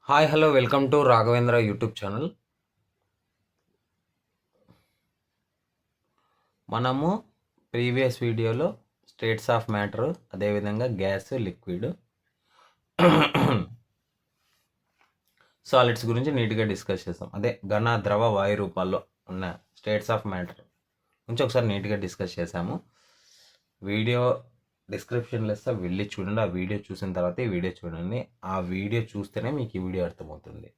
Hi hello welcome to Raghavendra YouTube channel. మనము previous వీడియోలో states of matter, అదేవిధంగా gas, liquid, solids గురించి నీట్గా డిస్కస్ చేస్తాం. అదే ఘన, ద్రవ, వాయు రూపాల్లో ఉన్న స్టేట్స్ ఆఫ్ మ్యాటర్ గురించి ఒకసారి నీట్గా డిస్కస్ చేసాము. వీడియో డిస్క్రిప్షన్లో ఇస్తా, వెళ్ళి చూడండి. ఆ వీడియో చూసిన తర్వాత ఈ వీడియో చూడండి. ఆ వీడియో చూస్తేనే మీకు ఈ వీడియో అర్థమవుతుంది.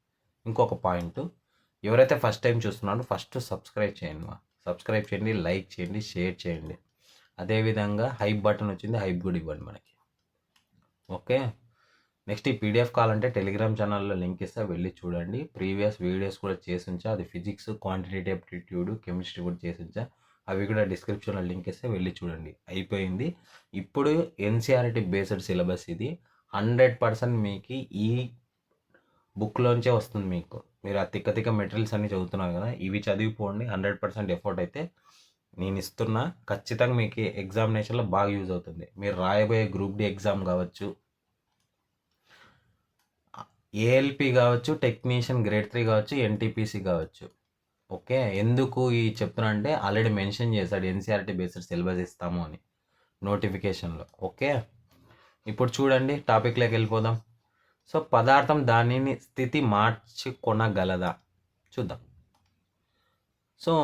ఇంకొక పాయింట్, ఎవరైతే ఫస్ట్ టైం చూస్తున్నారో ఫస్ట్ సబ్స్క్రైబ్ చేయండి. సబ్స్క్రైబ్ చేయండి, లైక్ చేయండి, షేర్ చేయండి. అదేవిధంగా హైప్ బటన్ వచ్చింది, హైప్ కూడా ఇవ్వండి మనకి. ఓకే, నెక్స్ట్ ఈ పీడిఎఫ్ కావాలంటే టెలిగ్రామ్ ఛానల్లో లింక్ ఇస్తా, వెళ్ళి చూడండి. ప్రీవియస్ వీడియోస్ కూడా చేసి ఉంచా, అది ఫిజిక్స్, క్వాంటిటేటివ్ అప్టిట్యూడ్, కెమిస్ట్రీ కూడా చేసి ఉంచా. అవి కూడా డిస్క్రిప్షన్లో లింక్ ఇస్తే వెళ్ళి చూడండి. అయిపోయింది. ఇప్పుడు ఎన్సీఆర్టీ బేస్డ్ సిలబస్ ఇది. 100% మీకు ఈ బుక్లోంచే వస్తుంది. మీరు ఆ తిక్క మెటీరియల్స్ అన్నీ చదువుతున్నారు కదా, ఇవి చదివిపోండి. 100% ఎఫర్ట్ అయితే నేను ఇస్తున్నా. ఖచ్చితంగా మీకు ఎగ్జామినేషన్లో బాగా యూజ్ అవుతుంది. మీరు రాయబోయే గ్రూప్ డి ఎగ్జామ్ కావచ్చు, ఏఎల్పి కావచ్చు, టెక్నీషియన్ గ్రేడ్ 3 కావచ్చు, ఎన్టీపీసీ కావచ్చు. ఓకే, ఎందుకు ఈ చెప్తున్నా అంటే ఆల్రెడీ మెన్షన్ చేశాడు ఎన్సీఆర్టీ బేస్డ్ సిలబస్ ఇస్తాము అని నోటిఫికేషన్లో. ఓకే, ఇప్పుడు చూడండి, టాపిక్లోకి వెళ్ళిపోదాం. సో పదార్థం దానిని స్థితి మార్చుకొనగలదా చూద్దాం. సో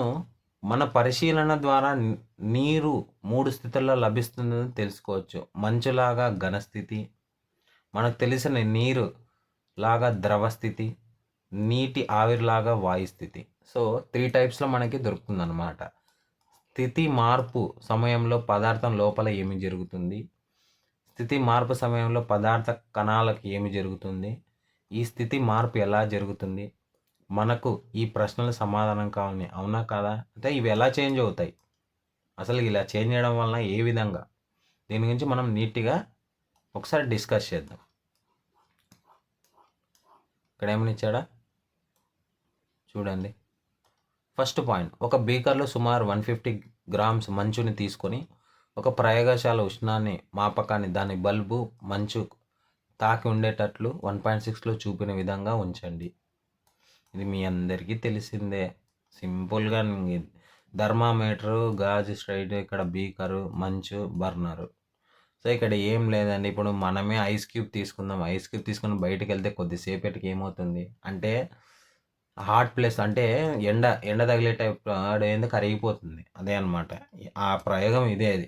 మన పరిశీలన ద్వారా నీరు 3 స్థితుల్లో లభిస్తుందని తెలుసుకోవచ్చు. మంచులాగా ఘనస్థితి, మనకు తెలిసిన నీరు లాగా ద్రవస్థితి, నీటి ఆవిరిలాగా వాయుస్థితి. సో 3 టైప్స్లో మనకి దొరుకుతుంది అన్నమాట. స్థితి మార్పు సమయంలో పదార్థం లోపల ఏమి జరుగుతుంది, స్థితి మార్పు సమయంలో పదార్థ కణాలకు ఏమి జరుగుతుంది, ఈ స్థితి మార్పు ఎలా జరుగుతుంది, మనకు ఈ ప్రశ్నల సమాధానం కావాలి. అవునా కాదా, అంటే ఇవి ఎలా చేంజ్ అవుతాయి, అసలు ఇలా చేంజ్ చేయడం వలన ఏ విధంగా, దీని గురించి మనం నీట్గా ఒకసారి డిస్కస్ చేద్దాం. ఇక్కడ ఏమని ఇచ్చాడా చూడండి. ఫస్ట్ పాయింట్, ఒక బీకర్లో సుమారు 150 గ్రామ్స్ మంచుని తీసుకొని ఒక ప్రయోగశాల ఉష్ణాన్ని మాపకాన్ని దాని బల్బు మంచు తాకి ఉండేటట్లు 1.6లో చూపిన విధంగా ఉంచండి. ఇది మీ అందరికీ తెలిసిందే. సింపుల్గా థర్మామీటరు, గాజు స్ట్రైట్, ఇక్కడ బీకరు, మంచు, బర్నరు. సో ఇక్కడ ఏం లేదండి. ఇప్పుడు మనమే ఐస్ క్యూబ్ తీసుకుందాం. ఐస్ క్యూబ్ తీసుకుని బయటకు వెళ్తే కొద్దిసేపటికి ఏమవుతుంది అంటే హాట్ ప్లేస్, అంటే ఎండ తగిలే టైప్ ఏంది కరిగిపోతుంది. అదే అనమాట ఆ ప్రయోగం, ఇదే అది.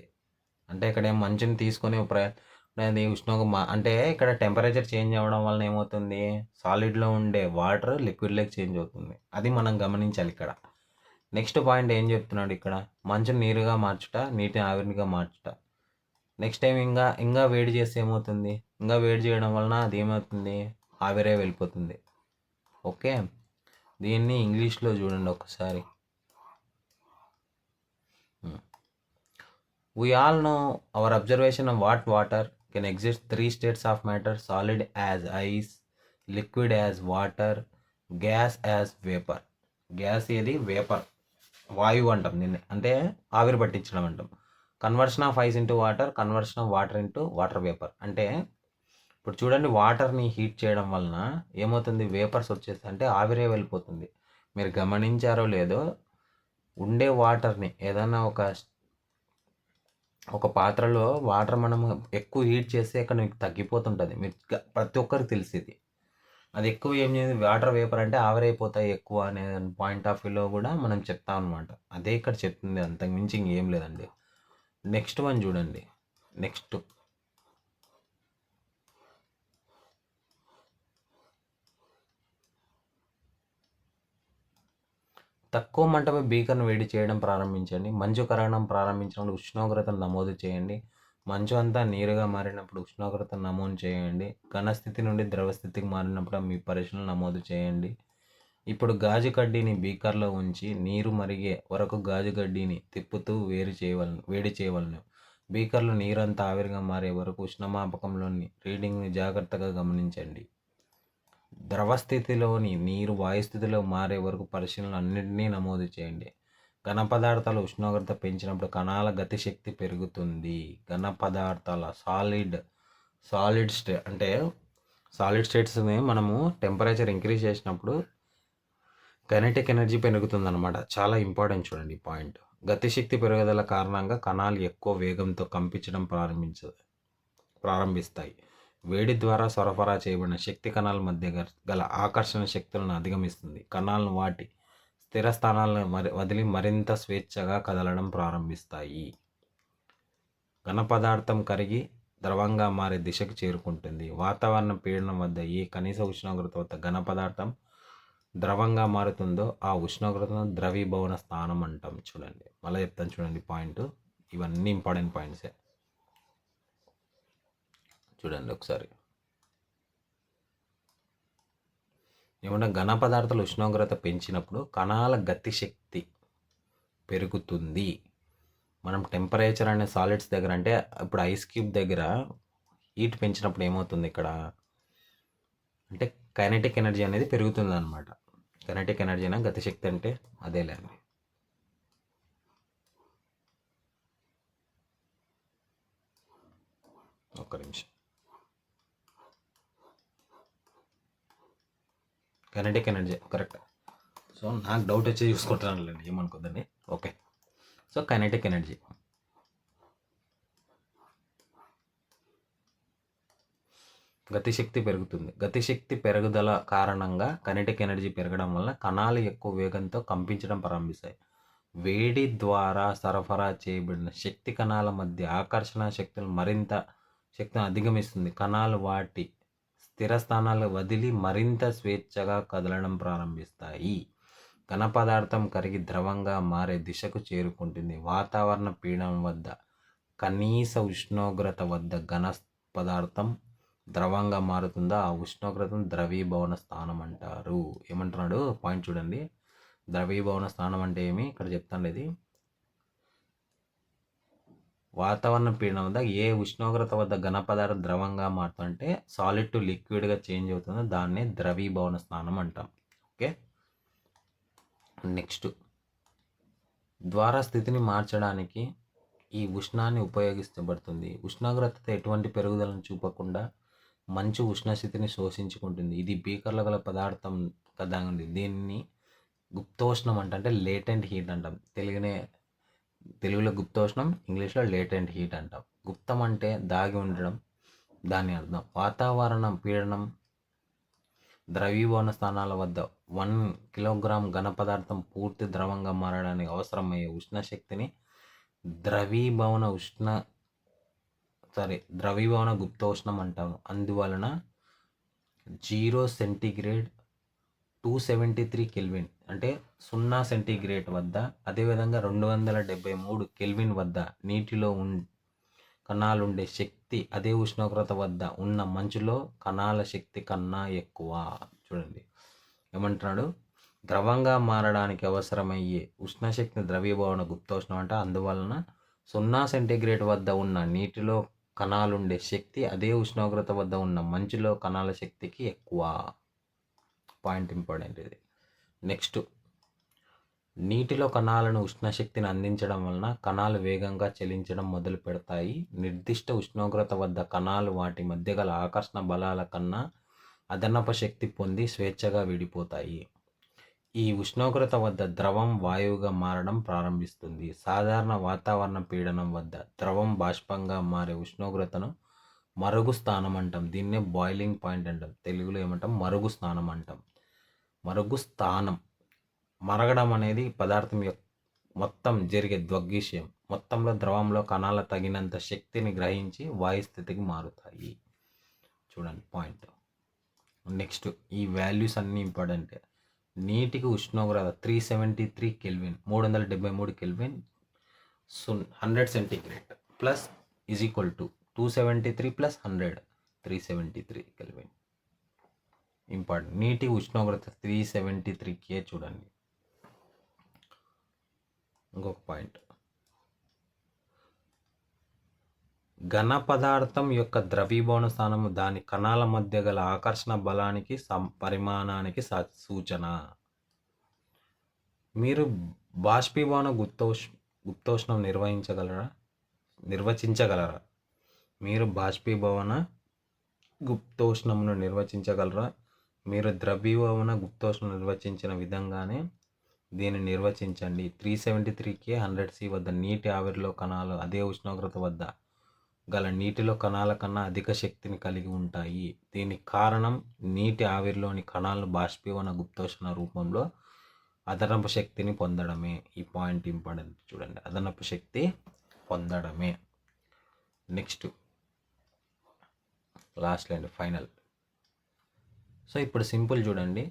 అంటే ఇక్కడ ఏం మంచుని తీసుకొని అది అంటే ఇక్కడ టెంపరేచర్ చేంజ్ అవ్వడం వలన ఏమవుతుంది, సాలిడ్లో ఉండే వాటర్ లిక్విడ్లోకి చేంజ్ అవుతుంది. అది మనం గమనించాలి ఇక్కడ. నెక్స్ట్ పాయింట్ ఏం చెప్తున్నాడు ఇక్కడ, మంచుని నీరుగా మార్చుట, నీటిని ఆవిరిగా మార్చుట. నెక్స్ట్ టైం ఇంకా వేడి చేస్తే ఏమవుతుంది, ఇంకా వేడి చేయడం వలన అది ఏమవుతుంది, ఆవిరే వెళ్ళిపోతుంది. ఓకే, దీన్ని ఇంగ్లీష్లో చూడండి ఒకసారి. We all know our observation of what water can exist 3 states of matter: solid as ice, liquid as water, gas as vapor. Gas ఏది, వేపర్, వాయువు అంటాం దీన్ని, అంటే ఆవిరి పట్టించడం అంటాం. Conversion of ice into water, conversion of water into water vapour. అంటే ఇప్పుడు చూడండి, వాటర్ని హీట్ చేయడం వలన ఏమవుతుంది, వేపర్స్ వచ్చేసి అంటే ఆవిరే వెళ్ళిపోతుంది. మీరు గమనించారో లేదో, ఉండే వాటర్ని ఏదైనా ఒక పాత్రలో వాటర్ మనము ఎక్కువ హీట్ చేస్తే అక్కడ మీకు తగ్గిపోతుంటుంది. మీరు ప్రతి ఒక్కరికి తెలిసేది అది. ఎక్కువ ఏం చేయాలి, వాటర్ వేపర్ అంటే ఆవిరైపోతాయి ఎక్కువ అనే పాయింట్ ఆఫ్ వ్యూలో కూడా మనం చెప్తాం అనమాట. అదే ఇక్కడ చెప్తుంది, అంతకు మించి ఇంకేం లేదండి. నెక్స్ట్ వన్ చూడండి. నెక్స్ట్ తక్కువ మంటపై బీకర్ను వేడి చేయడం ప్రారంభించండి. మంచు కరగడం ప్రారంభించినప్పుడు ఉష్ణోగ్రతను నమోదు చేయండి. మంచు అంతా నీరుగా మారినప్పుడు ఉష్ణోగ్రతను నమోదు చేయండి. ఘనస్థితి నుండి ద్రవస్థితికి మారినప్పుడు మీ పరిశీలన నమోదు చేయండి. ఇప్పుడు గాజు కడ్డీని బీకర్లో ఉంచి నీరు మరిగే వరకు గాజు కడ్డీని తిప్పుతూ వేడి చేయవలను. బీకర్లో నీరంతా ఆవిరిగా మారే వరకు ఉష్ణమాపకంలోని రీడింగ్ని జాగ్రత్తగా గమనించండి. ద్రవస్థితిలోని నీరు వాయుస్థితిలో మారే వరకు పరిశీలనలు అన్నింటినీ నమోదు చేయండి. ఘన పదార్థాల ఉష్ణోగ్రత పెంచినప్పుడు కణాల గతిశక్తి పెరుగుతుంది. ఘన పదార్థాల సాలిడ్ అంటే సాలిడ్ స్టేట్స్ని మనము టెంపరేచర్ ఇంక్రీజ్ చేసినప్పుడు కైనెటిక్ ఎనర్జీ పెరుగుతుందన్నమాట. చాలా ఇంపార్టెంట్ చూడండి ఈ పాయింట్. గతిశక్తి పెరుగుదల కారణంగా కణాలు ఎక్కువ వేగంతో కంపించడం ప్రారంభిస్తాయి. వేడి ద్వారా సరఫరా చేయబడిన శక్తి కణాల మధ్య గల ఆకర్షణ శక్తులను అధిగమిస్తుంది. కణాలను వాటి స్థిర స్థానాలను వదిలి మరింత స్వేచ్ఛగా కదలడం ప్రారంభిస్తాయి. ఘన పదార్థం కరిగి ద్రవంగా మారే దిశకు చేరుకుంటుంది. వాతావరణ పీడనం వద్ద ఏ కనీస ఉష్ణోగ్రత వద్ద ఘన పదార్థం ద్రవంగా మారుతుందో ఆ ఉష్ణోగ్రతను ద్రవీభవన స్థానం అంటాం. చూడండి, మళ్ళీ చెప్తాను చూడండి పాయింట్. ఇవన్నీ ఇంపార్టెంట్ పాయింట్సే. చూడండి ఒకసారి. ఏమన్నా ఘన పదార్థాల ఉష్ణోగ్రత పెంచినప్పుడు కణాల గతిశక్తి పెరుగుతుంది. మనం టెంపరేచర్ అనే సాలిడ్స్ దగ్గర, అంటే ఇప్పుడు ఐస్ క్యూబ్ దగ్గర హీట్ పెంచినప్పుడు ఏమవుతుంది ఇక్కడ అంటే కైనెటిక్ ఎనర్జీ అనేది పెరుగుతుంది అనమాట. కైనెటిక్ ఎనర్జీ అయినా గతిశక్తి అంటే అదేలేండి. ఒక్క నిమిషం. Kinetic energy correct. సో నాకు డౌట్ వచ్చి చూసుకుంటున్నానులేండి, ఏమనుకోద్దండి. ఓకే, సో కైనెటిక్ ఎనర్జీ గతిశక్తి పెరుగుతుంది. గతిశక్తి పెరుగుదల కారణంగా కైనెటిక్ ఎనర్జీ పెరగడం వల్ల కణాలు ఎక్కువ వేగంతో కంపించడం ప్రారంభిస్తాయి. వేడి ద్వారా సరఫరా చేయబడిన శక్తి కణాల మధ్య ఆకర్షణ శక్తులు మరింత శక్తిని అధిగమిస్తుంది. కణాలు వాటి స్థిర స్థానాలు వదిలి మరింత స్వేచ్ఛగా కదలడం ప్రారంభిస్తాయి. ఘన పదార్థం కరిగి ద్రవంగా మారే దిశకు చేరుకుంటుంది. వాతావరణ పీడనం వద్ద కనీస ఉష్ణోగ్రత వద్ద ఘన పదార్థం ద్రవంగా మారుతుందో ఆ ఉష్ణోగ్రతను ద్రవీభవన స్థానం అంటారు. ఏమంటున్నాడు పాయింట్ చూడండి. ద్రవీభవన స్థానం అంటే ఏమి ఇక్కడ చెప్తాను. ఇది వాతావరణ పీడనం వద్ద ఏ ఉష్ణోగ్రత వద్ద ఘన పదార్థం ద్రవంగా మారుతుందంటే సాలిడ్ టు లిక్విడ్గా చేంజ్ అవుతుందో దాన్నే ద్రవీభవన స్థానం అంటాం. ఓకే, నెక్స్ట్ ద్వారా స్థితిని మార్చడానికి ఈ ఉష్ణాన్ని ఉపయోగించబడుతుంది. ఉష్ణోగ్రత ఎటువంటి పెరుగుదలను చూపకుండా మంచు ఉష్ణస్థితిని శోషించుకుంటుంది. ఇది బీకర్లో గల పదార్థం కదా అండి. దీన్ని గుప్తోష్ణం అంటే లేటెంట్ హీట్ అంటాం. తెలుగులో గుప్తోష్ణం, ఇంగ్లీష్లో లేటెంట్ హీట్ అంటాం. గుప్తం అంటే దాగి ఉండడం, దాని అర్థం. వాతావరణ పీడనం ద్రవీభవన స్థానాల వద్ద 1 కిలోగ్రామ్ ఘన పదార్థం పూర్తి ద్రవంగా మారడానికి అవసరమయ్యే ఉష్ణశక్తిని ద్రవీభవన గుప్తోష్ణం అంటాము. అందువలన 0 సెంటీగ్రేడ్ 273 కెల్విన్ అంటే 0 సెంటీగ్రేడ్ వద్ద, అదేవిధంగా 273 కెల్విన్ వద్ద నీటిలో కణాలుండే శక్తి అదే ఉష్ణోగ్రత వద్ద ఉన్న మంచులో కణాల శక్తి కన్నా ఎక్కువ. చూడండి ఏమంటున్నాడు, ద్రవంగా మారడానికి అవసరమయ్యే ఉష్ణశక్తిని ద్రవీభవన గుప్తోష్ణం అంటే అందువలన 0 సెంటీగ్రేడ్ వద్ద ఉన్న నీటిలో కణాలుండే శక్తి అదే ఉష్ణోగ్రత వద్ద ఉన్న మంచులో కణాల శక్తికి ఎక్కువ. పాయింట్ ఇంపార్టెంట్ ఇది. నెక్స్ట్, నీటిలో కణాలను ఉష్ణశక్తిని అందించడం వలన కణాలు వేగంగా చలించడం మొదలు పెడతాయి. నిర్దిష్ట ఉష్ణోగ్రత వద్ద కణాలు వాటి మధ్య గల ఆకర్షణ బలాల కన్నా అదనపు శక్తి పొంది స్వేచ్ఛగా విడిపోతాయి. ఈ ఉష్ణోగ్రత వద్ద ద్రవం వాయువుగా మారడం ప్రారంభిస్తుంది. సాధారణ వాతావరణ పీడనం వద్ద ద్రవం బాష్పంగా మారే ఉష్ణోగ్రతను మరుగు స్థానం అంటాం. దీన్నే బాయిలింగ్ పాయింట్ అంటాం. తెలుగులో ఏమంటాం, మరుగు స్థానం అంటాం. మరుగు స్థానం, మరగడం అనేది పదార్థం యొక్క మొత్తం జరిగే దృగ్విషయం. మొత్తంలో ద్రవంలో కణాల తగినంత శక్తిని గ్రహించి వాయుస్థితికి మారుతాయి. చూడండి పాయింట్. నెక్స్ట్, ఈ వాల్యూస్ అన్నీ ఇంపార్టెంటే. నీటికి ఉష్ణోగ్రత 373 kelvin 373 kelvin 100 centigrade plus is equal to 273 plus 100 373 kelvin. Important. నీటి ఉష్ణోగ్రత 373K. చూడండి ఇంకొక పాయింట్, ఘన పదార్థం యొక్క ద్రవీభవన స్థానము దాని కణాల మధ్య గల ఆకర్షణ బలానికి పరిమాణానికి సూచన. మీరు బాష్పీభవన గుప్తోష్ణం నిర్వచించగలరా? మీరు బాష్పీభవన గుప్తోష్ణమును నిర్వచించగలరా? మీరు ద్రవీభవన గుప్తోష్ణం నిర్వచించిన విధంగానే దీన్ని నిర్వచించండి. 373 K 100 C వద్ద నీటి ఆవిరిలో కణాలు అదే ఉష్ణోగ్రత వద్ద గల నీటిలో కణాల కన్నా అధిక శక్తిని కలిగి ఉంటాయి. దీనికి కారణం నీటి ఆవిరిలోని కణాలను బాష్పీభవన గుప్తోష్ణ రూపంలో అదనపు శక్తిని పొందడమే. ఈ పాయింట్ ఇంపార్టెంట్ చూడండి, అదనపు శక్తి పొందడమే. Next last and final. So ఇప్పుడు సింపుల్ చూడండి,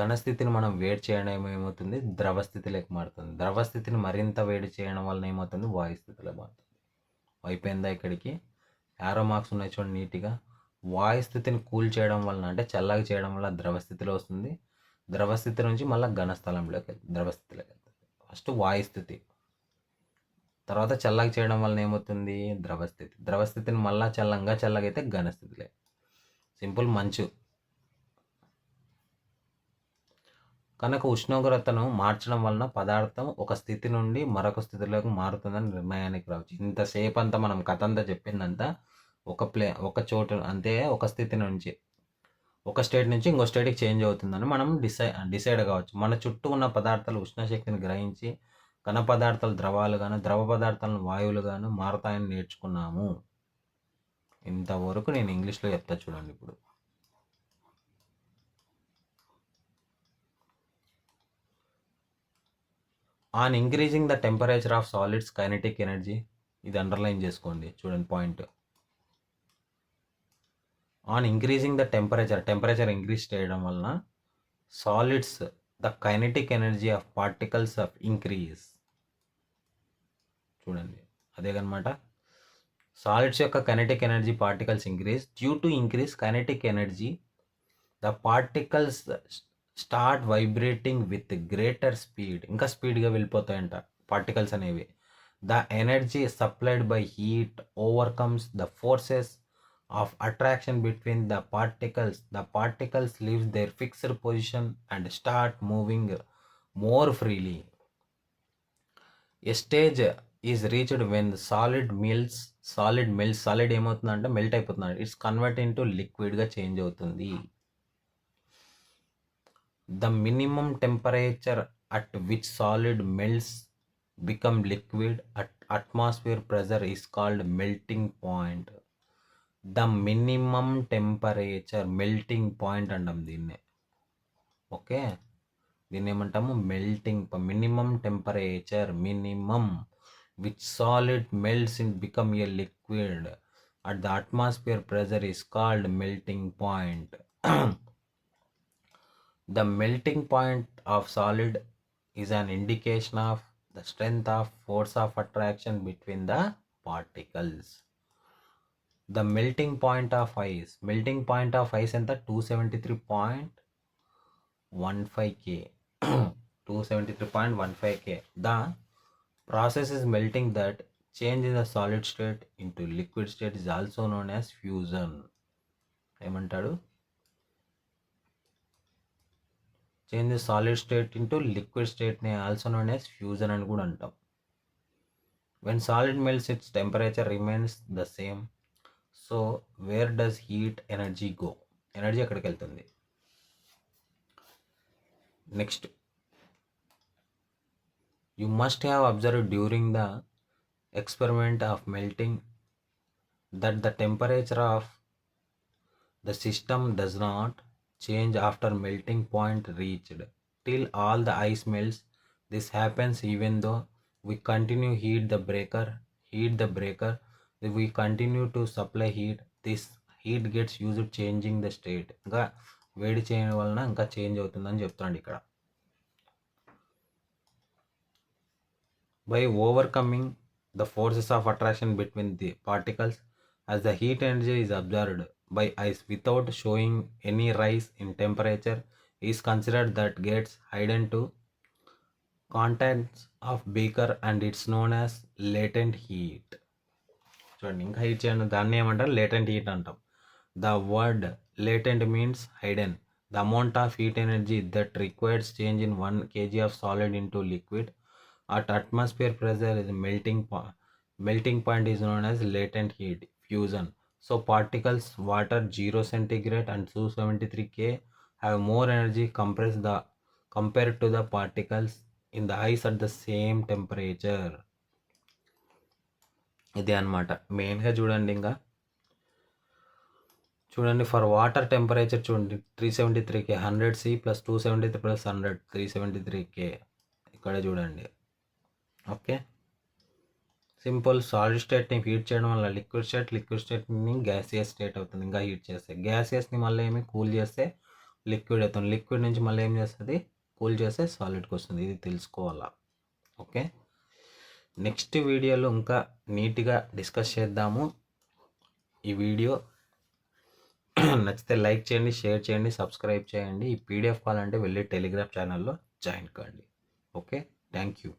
ఘనస్థితిని మనం వేడి చేయడం ఏమవుతుంది, ద్రవస్థితిలోకి మారుతుంది. ద్రవస్థితిని మరింత వేడి చేయడం వలన ఏమవుతుంది, వాయుస్థితిలో మారుతుంది. అయిపోయిందా? ఇక్కడికి యారో మార్క్స్ ఉన్నాయి చూడండి నీట్గా. వాయుస్థితిని కూల్ చేయడం వలన అంటే చల్లగా చేయడం వల్ల ద్రవస్థితిలో వస్తుంది. ద్రవస్థితి నుంచి మళ్ళీ ఘనస్థలంలోకి వెళ్తుంది, ద్రవస్థితిలోకి వెళ్తుంది. ఫస్ట్ వాయుస్థితి, తర్వాత చల్లగా చేయడం వలన ఏమవుతుంది, ద్రవస్థితి. ద్రవస్థితిని మళ్ళీ చల్లగా అయితే ఘనస్థితిలే. సింపుల్. మంచు కనుక ఉష్ణోగ్రతను మార్చడం వలన పదార్థం ఒక స్థితి నుండి మరొక స్థితిలోకి మారుతుందని నిర్ణయానికి రావచ్చు. ఇంతసేపు అంతా మనం కథ అంతా చెప్పిందంతా ఒక చోటు అంతే, ఒక స్థితి నుంచి ఒక స్టేట్ నుంచి ఇంకో స్టేట్కి చేంజ్ అవుతుందని మనం డిసైడ్ కావచ్చు. మన చుట్టూ ఉన్న పదార్థాలు ఉష్ణశక్తిని గ్రహించి ఘన పదార్థాలు ద్రవాలుగాను, ద్రవ పదార్థాలను వాయువులుగాను మారతాయని నేర్చుకున్నాము. ఇంతవరకు నేను ఇంగ్లీష్లో చెప్తా చూడండి. ఇప్పుడు on increasing the temperature of solids kinetic energy, ఇది అండర్లైన్ చేసుకోండి చూడండి point. On increasing the temperature increase చేయడం వలన solids the kinetic energy of particles of increase. చూడండి అదే కనమాట. సాలిడ్స్ యొక్క kinetic energy particles increase. Due to increase kinetic energy the particles start vibrating with greater speed. ఇంకా స్పీడ్గా వెళ్ళిపోతాయంట particles అనేవి. The energy supplied by heat overcomes the forces of attraction between the particles leaves their fixed position and start moving more freely. A stage is reached when the solid melts. Solid ఏమవుతుందంటే melt అయిపోతుంది, it's convert into లిక్విడ్గా change అవుతుంది. The minimum temperature at which solid melts become liquid at atmosphere pressure is called melting point. The minimum temperature, melting point అంటాం దీన్నే. Okay, దీన్ని ఏమంటాము, minimum temperature, which solid melts in become a liquid at the atmosphere pressure is called melting point. The melting point of solid is an indication of the strength of force of attraction between the particles. The melting point of ice ఎంత, 273.15 K. 273.15 K. The process is melting that change in the solid state into liquid state is also known as fusion. ఏమంటాడు, change the solid state into liquid స్టేట్ని also known as fusion అని కూడా అంటాం. When solid melts its temperature remains the same. So where does heat energy go, energy ఎక్కడికి వెళ్తుంది. Next, you must have observed during the experiment of melting that the temperature of the system does not change after melting point reached till all the ice melts. This happens even though we continue heat the breaker. If we continue to supply heat, this heat gets used changing the state. ఇంకా వేడి చేయడం వలన ఇంకా change అవుతుందని చెప్తాడు ఇక్కడ. By overcoming the forces of attraction between the particles as the heat energy is absorbed by ice without showing any rise in temperature is considered that gets hidden to contents of beaker and it's known as latent heat. చూడండి, ఇంకా heat చేయడం దాన్ని ఏమంటారు, latent heat అంటాం. The word latent means hidden. The amount of heat energy that requires change in 1 kg of solid into liquid at atmosphere pressure is melting point is known as latent heat fusion. So particles water 0 centigrade and 273 K have more energy compared to the particles in the ice at the same temperature. ఇదే అనమాట మెయిన్గా చూడండి. ఇంకా చూడండి, for water temperature చూడండి 373K 100C plus 273 plus 100 373K. ఇక్కడ చూడండి. Okay, simple. Solid స్టేట్ని heat చేయడం వల్ల లిక్విడ్ స్టేట్ని గ్యాసియస్ స్టేట్ అవుతుంది. ఇంకా హీట్ చేస్తే గ్యాసియస్ని మళ్ళీ ఏమి కూల్ చేస్తే లిక్విడ్ అవుతుంది. లిక్విడ్ నుంచి మళ్ళీ ఏం చేస్తుంది, కూల్ చేస్తే సాలిడ్కి వస్తుంది. ఇది తెలుసుకోవాలా. ఓకే, నెక్స్ట్ వీడియోలో ఇంకా నీట్గా డిస్కస్ చేద్దాము. ఈ వీడియో నచ్చితే లైక్ చేయండి, షేర్ చేయండి, సబ్స్క్రైబ్ చేయండి. ఈ పీడిఎఫ్ కావాలంటే వెళ్ళి టెలిగ్రామ్ ఛానల్లో జాయిన్ కండి. Okay, thank you.